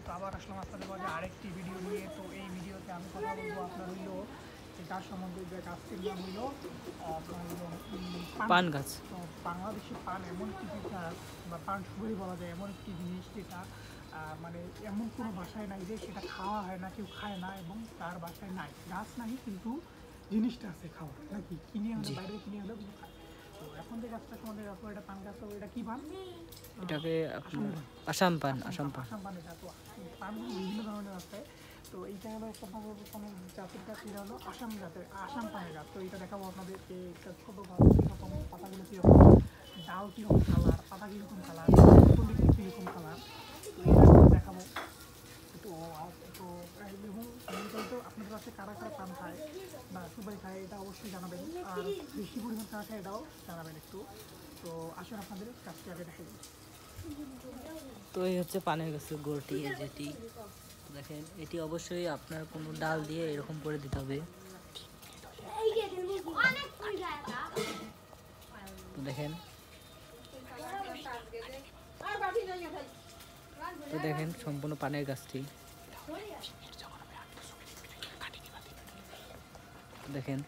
তো আবার আসলাম আপনাদের মাঝে আরেকটি ভিডিও নিয়ে। তো এই ভিডিওতে আমি কথা বলবো আপনার হইলো যে গাছ সম্বন্ধে, যে গাছটির নাম হইলো আপনার হইলো পান গাছ। তো বাংলাদেশে পান এমন একটি গাছ বা পান সুপারি বলা যায়, এমন একটি জিনিস যেটা মানে এমন কোনো বাসায় নাই যে সেটা খাওয়া হয় না, কেউ খায় না এবং তার বাসায় নাই। গাছ নাই কিন্তু জিনিসটা আছে খাওয়া, নাকি কিনে হলে বাইরে কিনে হলেও কিন্তু খায়। তো এখন যে গাছটা সম্বন্ধে রাখবো, এটা পান গাছ। এটা কি পান? এটাকে আসাম পান। আসাম পান। এটা তো পানগুলো বিভিন্ন ধরনের আছে। তো এইটা হলো একটা কোনো জাতের গাছ, এটা হলো আসাম জাতের আসাম পানের গাছ। তো এটা দেখাবো আপনাদেরকে। একটা ছোটো গাছ, কীরকম পাতাগুলো কীরকম, ডাল কীরকম কালার, পাতা কীরকম কালার, কলি কীরকম কালার, তো এটা দেখাবো। তো তো এবং তো আপনাদের কাছে কারা কারা পান খায় বা সুপারি খায় এটা অবশ্যই জানাবেন, আর বেশি পরিমাণ কারা খায় এটাও জানাবেন একটু। তো আসুন আপনাদের কাছকে আগে দেখাই। তো এই হচ্ছে পানের গাছের গোড়টি, যেটি দেখেন, এটি অবশ্যই আপনার কোনো ডাল দিয়ে এরকম করে দিতে হবে। তো দেখেন, সম্পূর্ণ পানের গাছটি দেখেন।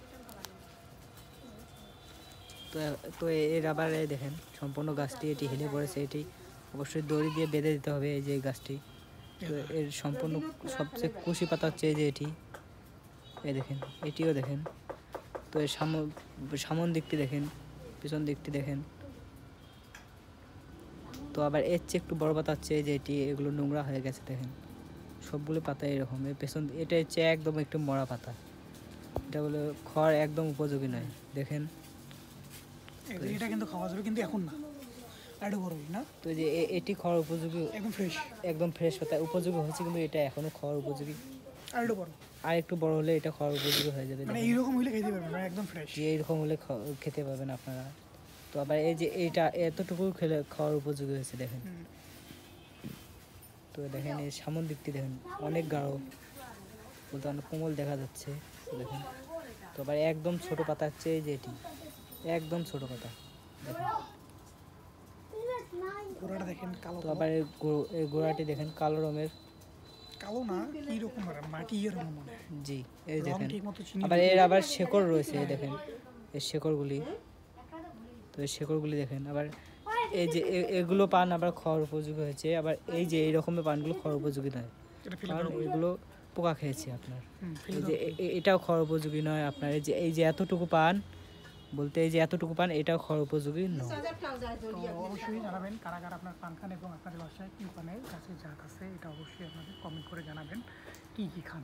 তো তো এর আবার দেখেন সম্পূর্ণ গাছটি এটি হেলে পড়েছে। এটি অবশ্যই দড়ি দিয়ে বেঁধে দিতে হবে এই যে গাছটি। তো এর সম্পূর্ণ সবচেয়ে কুশি পাতা হচ্ছে এই যে এটি, এই দেখেন, এটিও দেখেন। তো এর সামন দিকটি দেখেন, পিছন দিকটি দেখেন। তো আবার এর চেয়ে একটু বড় পাতা হচ্ছে এই যে এটি, এগুলো নোংরা হয়ে গেছে দেখেন। সবগুলো পাতা এরকম। এর পেছন এটা হচ্ছে একদম একটু মরা পাতা, এটা বলে খড় একদম উপযোগী নয় দেখেন। এটা কিন্তু খাওয়া যাবে, কিন্তু এখন না, আরো বড় না। তো যে এটি খাওয়ার উপযোগী, একদম ফ্রেশ পাতা উপযোগী হচ্ছে, কিন্তু এটা এখনো খাওয়ার উপযোগী। আর একটু বড় হলে এটা খাওয়ার উপযোগী হয়ে যাবে। মানে এইরকম হলে খেতে পারবেন, একদম ফ্রেশ। যে এইরকম হলে খেতে পাবেন আপনারা। তো আবার এই যে এইটা এতটুকু খেলে খাওয়ার উপযোগী হয়েছে দেখেন। তো দেখেন এই সামনের দিকটি দেখেন, অনেক গাঢ়, বলতে অনেক কোমল দেখা যাচ্ছে দেখেন। তো আবার একদম ছোট পাতা হচ্ছে এই যে এটি, একদম ছোট পাতা দেখেন। গোড়াটা দেখেন কালো। তো আবার এই গোড়াটি দেখেন কালো রঙের, কালো না এরকম মাটি এরকম মনে। জি এই দেখেন। আবার এর আবার শেকড় রয়েছে দেখেন, এই শেকড়গুলি। তো এই শেকড়গুলি দেখেন। আবার এই যে এগুলো পান আবার খাওয়ার উপযোগী হয়েছে। আবার এই যে এই রকমের পানগুলো খাওয়ার উপযোগী নয়, কারণ এগুলো পোকা খেয়েছে আপনার। এই যে এটাও খাওয়ার উপযোগী নয় আপনার। এই যে এতটুকু পান, বলতে এই যে এতটুকু পান, এটাও খাওয়ার উপযোগী নয়। তো অবশ্যই জানাবেন কারা কারা আপনার পান খান এবং আপনাদের বাসায় কী পানের গাছের জাত আছে, এটা অবশ্যই আপনাদের কমেন্ট করে জানাবেন কী কী খান।